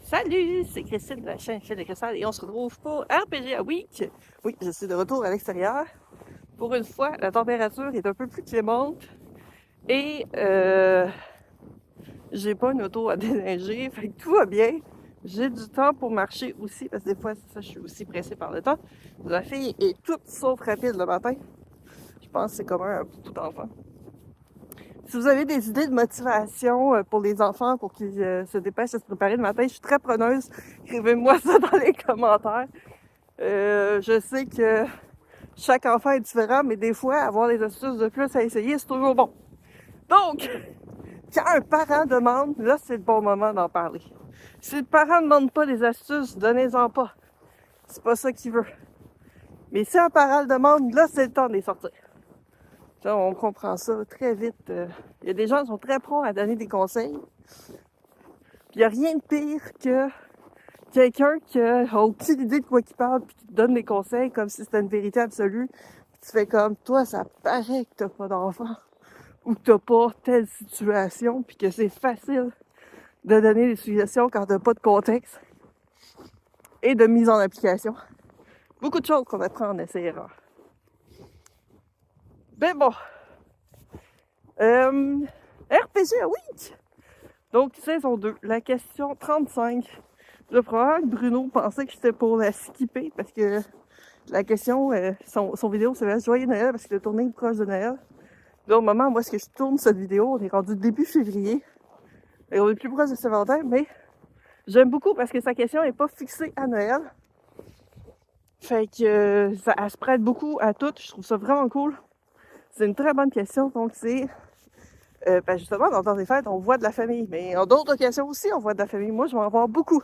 Salut, c'est Christine de la chaîne de Cristal et on se retrouve pour RPGA Week. Oui, je suis de retour à l'extérieur. Pour une fois, la température est un peu plus clémente et j'ai pas une auto à déneiger, fait que tout va bien. J'ai du temps pour marcher aussi parce que des fois, ça, je suis aussi pressée par le temps. La fille est toute sauf rapide le matin. Je pense que c'est commun à beaucoup d'enfants. Si vous avez des idées de motivation pour les enfants pour qu'ils se dépêchent de se préparer le matin, je suis très preneuse. Écrivez-moi ça dans les commentaires. Je sais que chaque enfant est différent, mais des fois, avoir des astuces de plus à essayer, c'est toujours bon. Donc, quand un parent demande, là, c'est le bon moment d'en parler. Si le parent ne demande pas des astuces, donnez-en pas. C'est pas ça qu'il veut. Mais si un parent le demande, là, c'est le temps de les sortir. Ça, on comprend ça très vite. Il y a des gens qui sont très prompts à donner des conseils. Il n'y a rien de pire que quelqu'un qui a aucune idée de quoi il parle puis qui te donne des conseils comme si c'était une vérité absolue. Puis tu fais comme, toi, ça paraît que t'as pas d'enfant ou que t'as pas telle situation puis que c'est facile de donner des suggestions quand t'as pas de contexte et de mise en application. Beaucoup de choses qu'on apprend en essai-erreur. Ben bon. RPG Week! Donc, saison 2, la question 35. Je probablement que Bruno pensait que j'étais pour la skipper parce que la question, son vidéo s'appelle Joyeux Noël parce qu'il est tourné proche de Noël. Là, au moment où est-ce que je tourne cette vidéo, on est rendu début février. Et on est plus proche de Saint-Valentin, mais j'aime beaucoup parce que sa question n'est pas fixée à Noël. Fait que ça, elle se prête beaucoup à tout. Je trouve ça vraiment cool. C'est une très bonne question. Donc, c'est ben justement, dans le temps des fêtes, on voit de la famille. Mais en d'autres occasions aussi, on voit de la famille. Moi, je vais en voir beaucoup.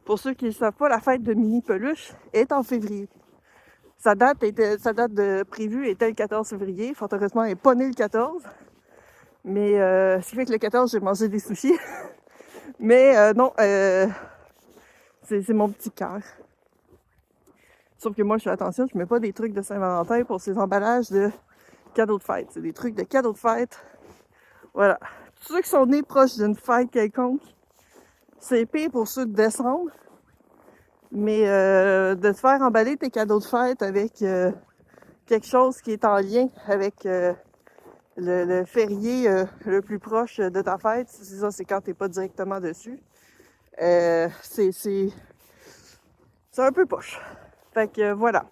Pour ceux qui ne savent pas, la fête de Mini Peluche est en février. Sa date de prévue était le 14 février. Fort heureusement, elle n'est pas née le 14. Mais ce qui fait que le 14, j'ai mangé des sushis. Mais non, c'est mon petit cœur. Sauf que moi, je fais attention, je mets pas des trucs de Saint-Valentin pour ces emballages de cadeaux de fête. C'est des trucs de cadeaux de fête. Voilà. Tous ceux qui sont nés proches d'une fête quelconque, c'est pire pour ceux de décembre. Mais de te faire emballer tes cadeaux de fête avec quelque chose qui est en lien avec le férié le plus proche de ta fête, c'est ça, c'est quand t'es pas directement dessus. C'est un peu poche. Fait que voilà.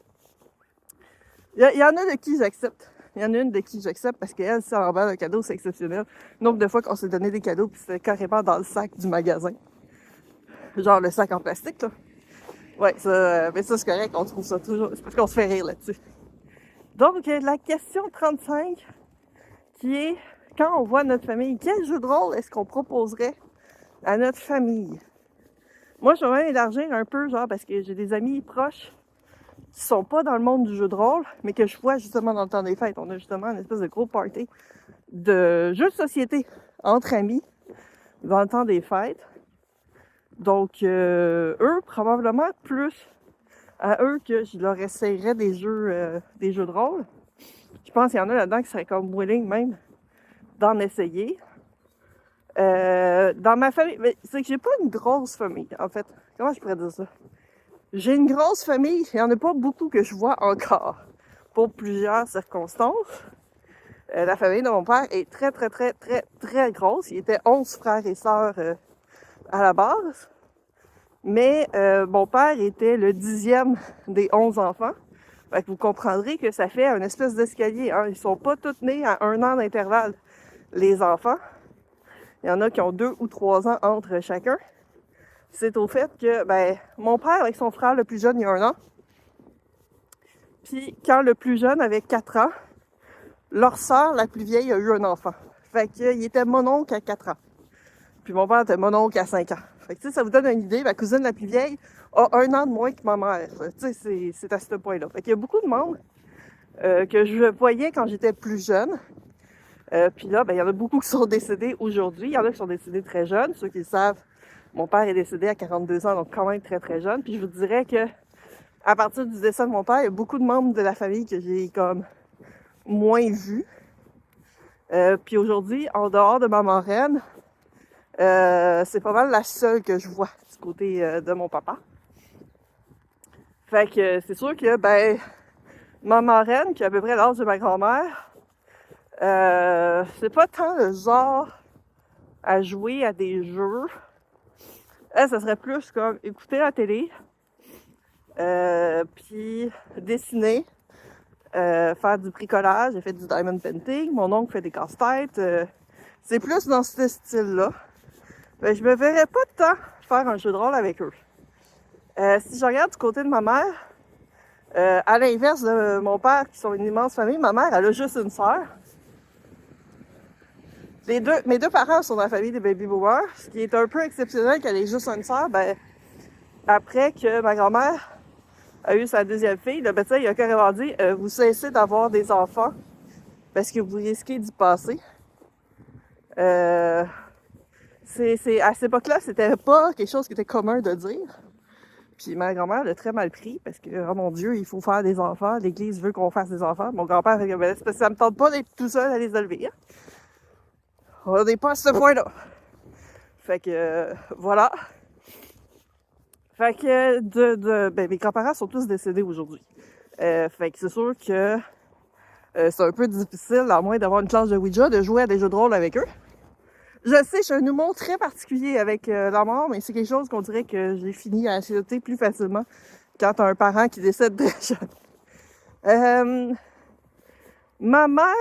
Il y en a de qui j'accepte. Il y en a une de qui j'accepte parce qu'elle, si elle emballe un cadeau, c'est exceptionnel. Nombre de fois qu'on s'est donné des cadeaux puis c'était carrément dans le sac du magasin. Genre le sac en plastique, là. Ouais, ça, mais ça c'est correct, on trouve ça toujours. C'est parce qu'on se fait rire là-dessus. Donc, la question 35, qui est, quand on voit notre famille, quel jeu de rôle est-ce qu'on proposerait à notre famille? Moi, je vais même élargir un peu, genre, parce que j'ai des amis proches qui sont pas dans le monde du jeu de rôle, mais que je vois justement dans le temps des fêtes. On a justement une espèce de gros party de jeux de société entre amis dans le temps des fêtes. Donc, eux, probablement plus à eux que je leur essayerais des jeux de rôle. Je pense qu'il y en a là-dedans qui seraient comme willing même d'en essayer. Dans ma famille, mais c'est que j'ai pas une grosse famille, en fait. Comment je pourrais dire ça? J'ai une grosse famille, il y en a pas beaucoup que je vois encore, pour plusieurs circonstances. La famille de mon père est très, très, très, très, très grosse. Il était 11 frères et sœurs à la base. Mais mon père était le 10e des 11 enfants. Fait que vous comprendrez que ça fait un espèce d'escalier. Hein. Ils sont pas tous nés à 1 an d'intervalle, les enfants. Il y en a qui ont 2 ou 3 ans entre chacun. C'est au fait que, ben, mon père avec son frère le plus jeune, il y a 1 an. Puis quand le plus jeune avait 4 ans, leur sœur, la plus vieille, a eu un enfant. Fait qu'il était mononcle à 4 ans. Puis mon père était mononcle à 5 ans. Fait que, tu sais, ça vous donne une idée, ma cousine la plus vieille a 1 an de moins que ma mère. Tu sais, c'est à ce point-là. Fait qu'il y a beaucoup de monde que je voyais quand j'étais plus jeune. Puis là, ben, il y en a beaucoup qui sont décédés aujourd'hui. Il y en a qui sont décédés très jeunes. Ceux qui le savent, mon père est décédé à 42 ans, donc quand même très très jeune. Puis je vous dirais que à partir du décès de mon père, il y a beaucoup de membres de la famille que j'ai comme moins vus. Puis aujourd'hui, en dehors de ma marraine, C'est pas mal la seule que je vois du côté de mon papa. Fait que c'est sûr que, ben, ma marraine, qui a à peu près l'âge de ma grand-mère, c'est pas tant le genre à jouer à des jeux. Elle, ça serait plus comme écouter la télé, puis dessiner, faire du bricolage. J'ai fait du diamond painting, mon oncle fait des casse-têtes. C'est plus dans ce style-là. Ben, je me verrais pas tant faire un jeu de rôle avec eux. Si je regarde du côté de ma mère, à l'inverse de mon père, qui sont une immense famille, ma mère, elle a juste une sœur. Mes deux parents sont dans la famille des baby boomers, ce qui est un peu exceptionnel qu'elle ait juste une sœur. Ben, après que ma grand-mère a eu sa deuxième fille, le médecin il a carrément dit vous cessez d'avoir des enfants parce que vous risquez d'y passer. C'est à cette époque-là, c'était pas quelque chose qui était commun de dire. Puis ma grand-mère l'a très mal pris parce que, oh mon Dieu, il faut faire des enfants. L'Église veut qu'on fasse des enfants. Mon grand-père fait que ben, c'est parce que ça me tente pas d'être tout seul à les élever. Hein. On n'est pas à ce point-là. Fait que, voilà. Fait que, ben, mes grands-parents sont tous décédés aujourd'hui. Fait que c'est sûr que c'est un peu difficile, à moins d'avoir une classe de Ouija, de jouer à des jeux de rôle avec eux. Je sais, j'ai un humour très particulier avec la mort, mais c'est quelque chose qu'on dirait que j'ai fini à accepter plus facilement quand t'as un parent qui décède très jeune. Ma mère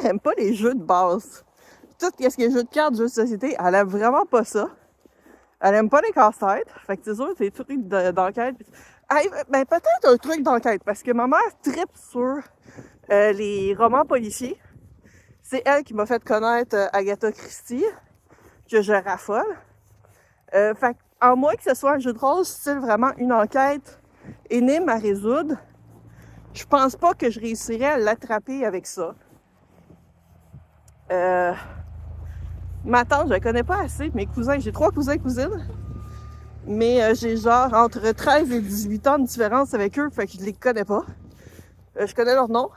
aime pas les jeux de base. Tout ce qui est jeux de cartes, jeux de société, elle aime vraiment pas ça. Elle aime pas les casse-têtes. Fait que c'est sûr, c'est des trucs d'enquête. Ben, peut-être un truc d'enquête, parce que ma mère tripe sur les romans policiers. C'est elle qui m'a fait connaître Agatha Christie, que je raffole. Fait en moins que ce soit un jeu de rôle, style vraiment une enquête, énigme à résoudre, je pense pas que je réussirais à l'attraper avec ça. Ma tante, je la connais pas assez. Mes cousins, j'ai 3 cousins et cousines. Mais j'ai genre entre 13 et 18 ans de différence avec eux, fait que je les connais pas. Je connais leur nom.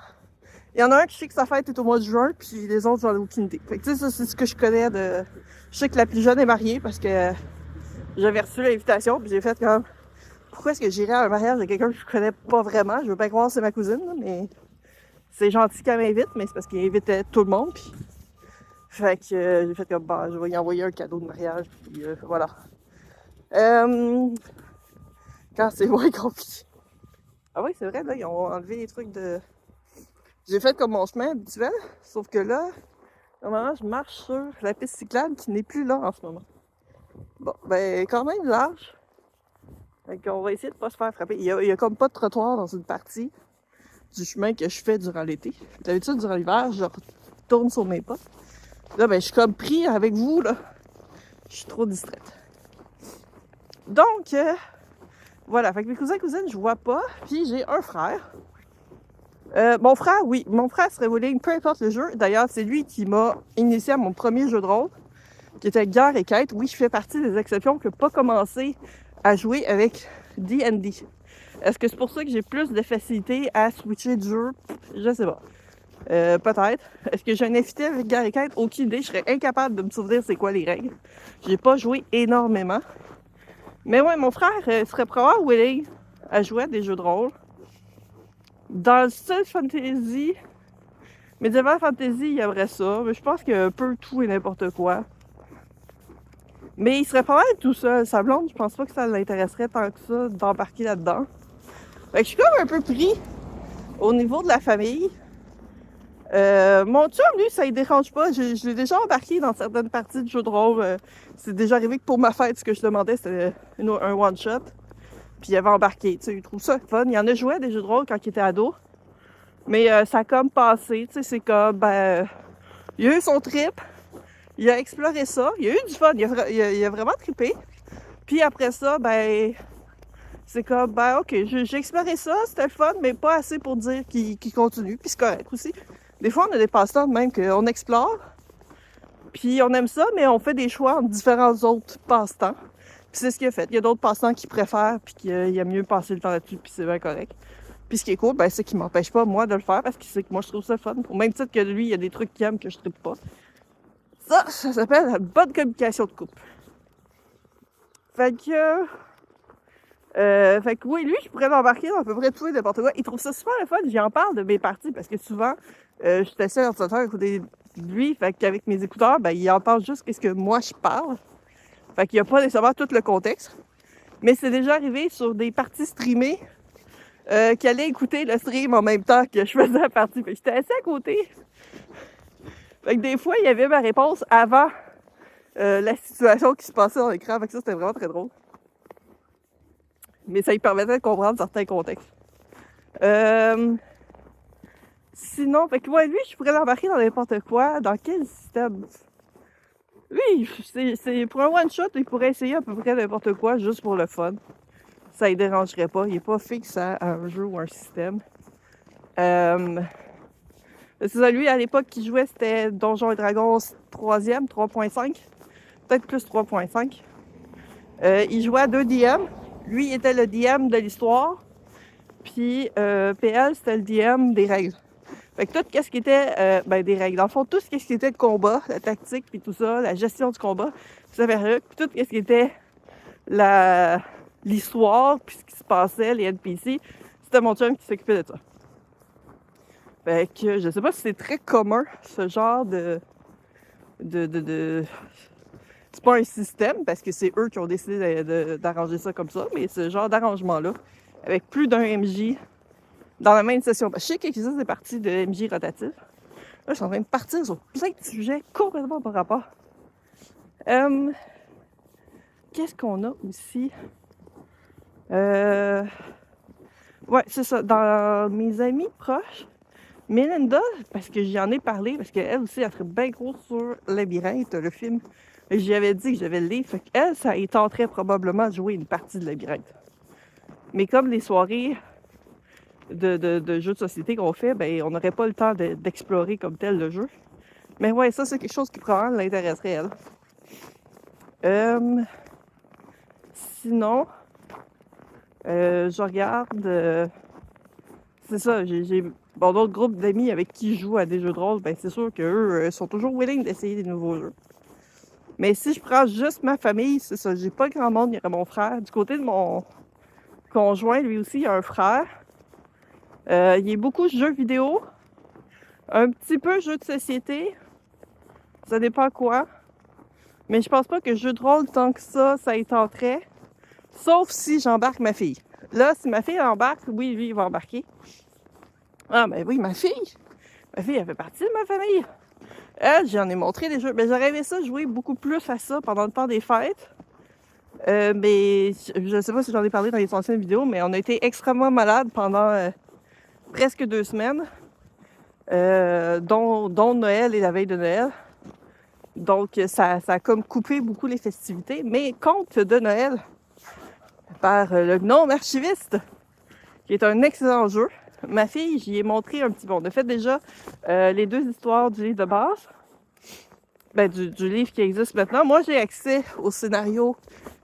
Il y en a un qui sait que sa fête est au mois de juin, puis les autres, j'en ai aucune idée. Fait que tu sais, ça, c'est ce que je connais de... Je sais que la plus jeune est mariée parce que j'avais reçu l'invitation, puis j'ai fait comme... Pourquoi est-ce que j'irais à un mariage de quelqu'un que je connais pas vraiment? Je veux bien croire que c'est ma cousine, mais... C'est gentil qu'elle m'invite, mais c'est parce qu'elle invitait tout le monde, puis... Fait que j'ai fait comme, bah, je vais y envoyer un cadeau de mariage, puis voilà. Quand c'est moins compliqué. Ah oui, c'est vrai, là, ils ont enlevé les trucs de... J'ai fait comme mon chemin habituel, sauf que là, normalement, je marche sur la piste cyclable qui n'est plus là en ce moment. Bon, ben, quand même large. Fait qu'on va essayer de pas se faire frapper. Il y a comme pas de trottoir dans une partie du chemin que je fais durant l'été. D'habitude, durant l'hiver, je retourne sur mes pas. Là, ben, je suis comme pris avec vous, là. Je suis trop distraite. Donc, voilà. Fait que mes cousins et cousines, je vois pas. Puis j'ai un frère. Mon frère, oui. Mon frère serait willing, peu importe le jeu. D'ailleurs, c'est lui qui m'a initié à mon premier jeu de rôle, qui était Guerre et Quête. Oui, je fais partie des exceptions qui n'ont pas commencé à jouer avec D&D. Est-ce que c'est pour ça que j'ai plus de facilité à switcher de jeu? Je sais pas. Peut-être. Est-ce que j'ai un invité avec Guerre et Quête? Aucune idée. Je serais incapable de me souvenir c'est quoi les règles. J'ai pas joué énormément. Mais ouais, mon frère serait probablement willing à jouer à des jeux de rôle. Dans le style fantasy, Medieval Fantasy, il aimerait ça. Mais je pense qu'il y a un peu tout et n'importe quoi. Mais il serait pas mal tout seul. Sa blonde, je pense pas que ça l'intéresserait tant que ça d'embarquer là-dedans. Fait que je suis comme un peu pris au niveau de la famille. Mon chum, lui, ça ne dérange pas. Je l'ai déjà embarqué dans certaines parties de jeux de rôle. C'est déjà arrivé que pour ma fête, ce que je demandais, c'était un one-shot. Puis il avait embarqué. Tu sais, il trouve ça fun. Il en a joué à des jeux de rôle quand il était ado. Mais ça a comme passé. Tu sais, c'est comme, ben... il a eu son trip. Il a exploré ça. Il a eu du fun. Il a vraiment trippé. Puis après ça, ben... c'est comme, ben OK, j'ai exploré ça. C'était le fun, mais pas assez pour dire qu'il continue. Puis c'est correct aussi. Des fois, on a des passe-temps même qu'on explore, puis on aime ça, mais on fait des choix entre différents autres passe-temps. Puis c'est ce qu'il a fait. Il y a d'autres passe-temps qu'il préfère, puis qu'il aime mieux passer le temps là-dessus, puis c'est bien correct. Puis ce qui est cool, ben, c'est qu'il m'empêche pas, moi, de le faire, parce qu'il sait que moi, je trouve ça fun. Au même titre que lui, il y a des trucs qu'il aime que je tripe pas. Ça s'appelle la bonne communication de couple. Fait que oui, lui, je pourrais l'embarquer dans à peu près tout et n'importe quoi. Il trouve ça super le fun. J'en parle de mes parties parce que souvent, je suis assis à l'ordinateur à côté de lui. Fait qu'avec mes écouteurs, ben, il entend juste ce que moi je parle. Fait qu'il n'y a pas nécessairement tout le contexte. Mais c'est déjà arrivé sur des parties streamées qu'il allait écouter le stream en même temps que je faisais la partie. Fait que j'étais assis à côté. Fait que des fois, il y avait ma réponse avant la situation qui se passait dans l'écran. Fait que ça, c'était vraiment très drôle. Mais ça lui permettait de comprendre certains contextes. Sinon, fait que ouais, lui, je pourrais l'embarquer dans n'importe quoi. Dans quel système? Lui, c'est pour un one-shot, il pourrait essayer à peu près n'importe quoi, juste pour le fun. Ça ne dérangerait pas. Il n'est pas fixe à un jeu ou un système. C'est ça, lui, à l'époque qu'il jouait, c'était Donjons et Dragons 3e, 3.5. Peut-être plus 3.5. Il jouait à 2 DM. Lui, il était le DM de l'histoire. Puis PL, c'était le DM des règles. Fait que tout ce qui était des règles. Dans le fond, tout ce qui était le combat, la tactique, puis tout ça, la gestion du combat, ça fait puis tout ce qui était l'histoire, puis ce qui se passait, les NPC, c'était mon chum qui s'occupait de ça. Fait que je sais pas si c'est très commun, ce genre de... C'est pas un système, parce que c'est eux qui ont décidé d'arranger ça comme ça, mais ce genre d'arrangement-là, avec plus d'un MJ dans la même session. Je sais qu'il existe des parties de MJ rotatifs. Là, je suis en train de partir sur plein de sujets complètement par rapport. Qu'est-ce qu'on a aussi? Ouais, c'est ça. Dans mes amis proches, Melinda, parce que j'y en ai parlé, parce qu'elle aussi, elle serait bien gros sur Labyrinthe, le film. J'y avais dit que j'avais le livre. Fait qu'elle, ça y tenterait probablement de jouer une partie de Labyrinthe. Mais comme les soirées de jeux de société qu'on fait, ben on n'aurait pas le temps d'explorer comme tel le jeu. Mais ouais, ça, c'est quelque chose qui probablement l'intéresserait, elle. Sinon, je regarde... c'est ça, j'ai d'autres groupes d'amis avec qui je joue à des jeux de rôle, ben c'est sûr qu'eux sont toujours willing d'essayer des nouveaux jeux. Mais si je prends juste ma famille, c'est ça, j'ai pas grand monde, il y aurait mon frère. Du côté de mon conjoint, lui aussi, il a un frère. Il y a beaucoup de jeux vidéo, un petit peu jeux de société, ça dépend quoi. Mais je pense pas que jeu de rôle, tant que ça y tenterait. Sauf si j'embarque ma fille. Là, si ma fille embarque, oui, lui, il va embarquer. Ah, ben oui, ma fille. Ma fille, elle fait partie de ma famille. Elle, j'en ai montré des jeux. Mais j'aurais aimé ça jouer beaucoup plus à ça pendant le temps des fêtes. Mais je sais pas si j'en ai parlé dans les anciennes vidéos, mais on a été extrêmement malades pendant presque 2 semaines. Dont Noël et la veille de Noël. Donc, ça a comme coupé beaucoup les festivités. Mais Contes de Noël, par le gnome archiviste, qui est un excellent jeu. Ma fille, j'y ai montré un petit peu. On a fait déjà les 2 histoires du livre de base. Du livre qui existe maintenant. Moi, j'ai accès aux scénarios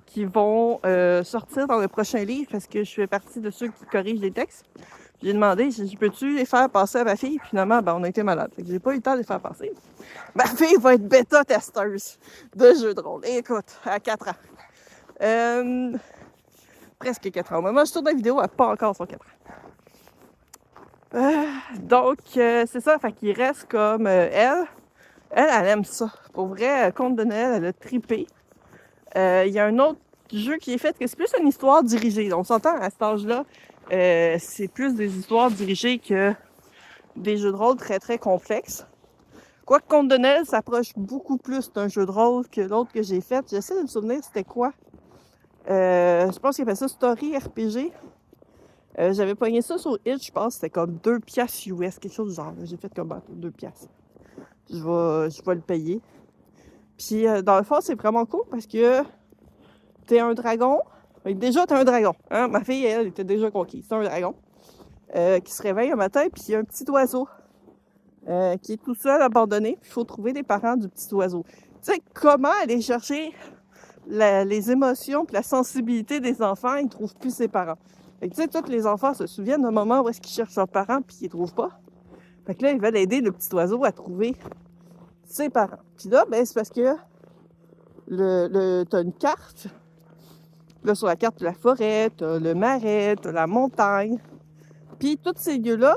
qui vont sortir dans le prochain livre parce que je fais partie de ceux qui corrigent les textes. J'ai demandé, je peux-tu les faire passer à ma fille? Finalement, on a été malades. Fait que j'ai pas eu le temps de les faire passer. Ma fille va être bêta-testeuse de jeux de rôle. Et écoute, à 4 ans. Presque 4 ans. Moi, je tourne la vidéo, elle n'a pas encore son 4 ans. Donc, c'est ça. Fait qu'il reste comme elle. Elle aime ça. Pour vrai, Conte de Noël, elle a trippé. Il y a un autre jeu qui est fait que c'est plus une histoire dirigée. On s'entend à cet âge-là, c'est plus des histoires dirigées que des jeux de rôle très très complexes. Quoique Conte de Noël s'approche beaucoup plus d'un jeu de rôle que l'autre que j'ai fait. J'essaie de me souvenir c'était quoi. Je pense qu'il appelle ça Story RPG. J'avais pogné ça sur Itch, je pense c'était comme 2 piastres US, quelque chose du genre. J'ai fait comme 2 piastres. Je vais le payer. Puis dans le fond, c'est vraiment cool parce que t'es un dragon. Déjà, t'es un dragon. Hein? Ma fille, elle, était déjà conquise. C'est un dragon qui se réveille un matin, puis il y a un petit oiseau qui est tout seul, abandonné. Puis il faut trouver les parents du petit oiseau. Tu sais, comment aller chercher les émotions puis la sensibilité des enfants, ils ne trouvent plus ses parents. Fait que tu sais, tous les enfants se souviennent d'un moment où est-ce qu'ils cherchent leurs parents puis ils les trouvent pas. Fait que là, ils veulent aider le petit oiseau à trouver ses parents. Puis là, ben, c'est parce que t'as une carte. Là, sur la carte, t'as la forêt, t'as le marais, t'as la montagne. Puis tous ces lieux-là,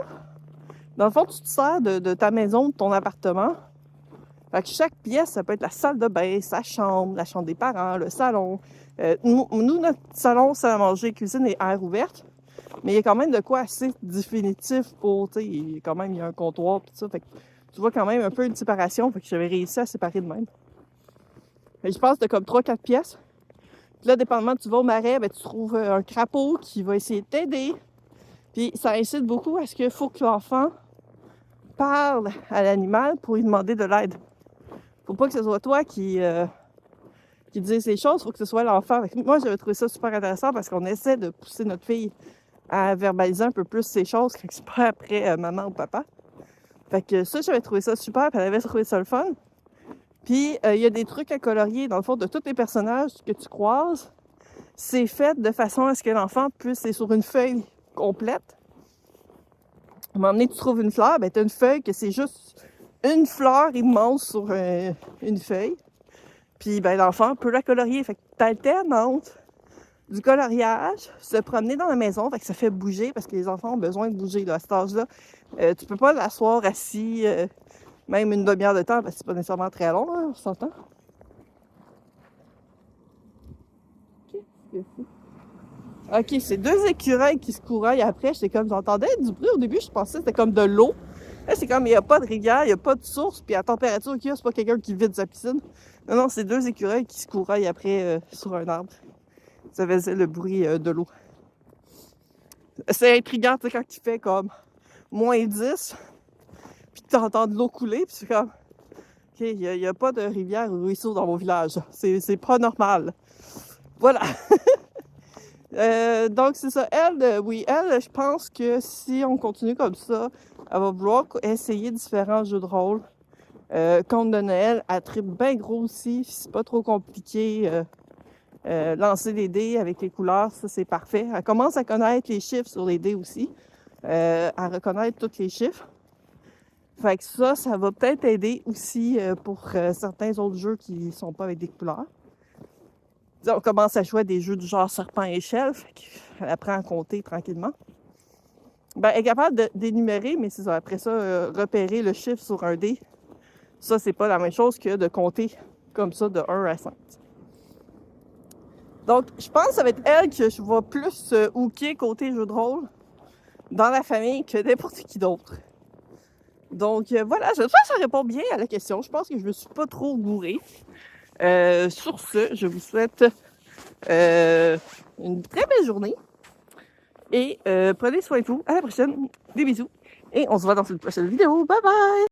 dans le fond, tu te sers de ta maison, de ton appartement. Fait que chaque pièce, ça peut être la salle de bain, sa chambre, la chambre des parents, le salon. Nous, notre salon, salle à manger, cuisine et air ouverte. Mais il y a quand même de quoi assez définitif pour, tu sais, quand même, il y a un comptoir, pis ça. Fait que tu vois quand même un peu une séparation. Fait que j'avais réussi à séparer de même. Fait que je pense que t'as comme 3-4 pièces. Puis là, dépendamment, tu vas au marais, ben, tu trouves un crapaud qui va essayer de t'aider. Puis ça incite beaucoup à ce qu'il faut que l'enfant parle à l'animal pour lui demander de l'aide. Faut pas que ce soit toi qui dise ces choses, faut que ce soit l'enfant. Moi, j'avais trouvé ça super intéressant parce qu'on essaie de pousser notre fille à verbaliser un peu plus ces choses quand c'est pas après maman ou papa. Fait que ça, j'avais trouvé ça super, puis elle avait trouvé ça le fun. Puis, il y a des trucs à colorier, dans le fond, de tous les personnages que tu croises. C'est fait de façon à ce que l'enfant puisse, c'est sur une feuille complète. À un moment donné, tu trouves une fleur, ben t'as une feuille que c'est juste une fleur immense sur une feuille. Puis, ben l'enfant peut la colorier. Fait que t'alternes entre du coloriage, se promener dans la maison, fait que ça fait bouger, parce que les enfants ont besoin de bouger là, à cet âge-là. Tu peux pas l'asseoir assis même une demi-heure de temps, parce que c'est pas nécessairement très long, là, on s'entend. Ok, c'est 2 écureuils qui se couraillent après. J'étais comme, j'entendais du bruit au début, je pensais que c'était comme de l'eau. Là, c'est comme, il n'y a pas de rivière, il n'y a pas de source, puis à température qu'il y a, c'est pas quelqu'un qui vide sa piscine. Non, non, c'est 2 écureuils qui se couraillent après sur un arbre. Ça faisait le bruit de l'eau. C'est intriguant, tu sais, quand il fait comme -10, puis tu entends de l'eau couler, puis c'est comme, OK, il n'y a pas de rivière ou ruisseau dans mon village. C'est pas normal. Voilà. Donc, c'est ça. Elle, oui, elle, je pense que si on continue comme ça, elle va vouloir essayer différents jeux de rôle. Conte de Noël, elle tripe bien gros aussi. C'est pas trop compliqué. Lancer les dés avec les couleurs, ça, c'est parfait. Elle commence à connaître les chiffres sur les dés aussi. À reconnaître tous les chiffres. Fait que ça va peut-être aider aussi pour certains autres jeux qui sont pas avec des couleurs. On commence à jouer à des jeux du genre serpent et échelle, fait qu'elle apprend à compter tranquillement. Ben, elle est capable d'énumérer, mais c'est ça. Après ça, repérer le chiffre sur un dé, ça, c'est pas la même chose que de compter comme ça de 1 à 5. Donc, je pense que ça va être elle que je vais plus hooker côté jeu de rôle dans la famille que n'importe qui d'autre. Donc, voilà, j'espère que ça répond bien à la question. Je pense que je me suis pas trop bourrée. Sur ce, je vous souhaite une très belle journée et prenez soin de vous. À la prochaine. Des bisous et on se voit dans une prochaine vidéo. Bye bye!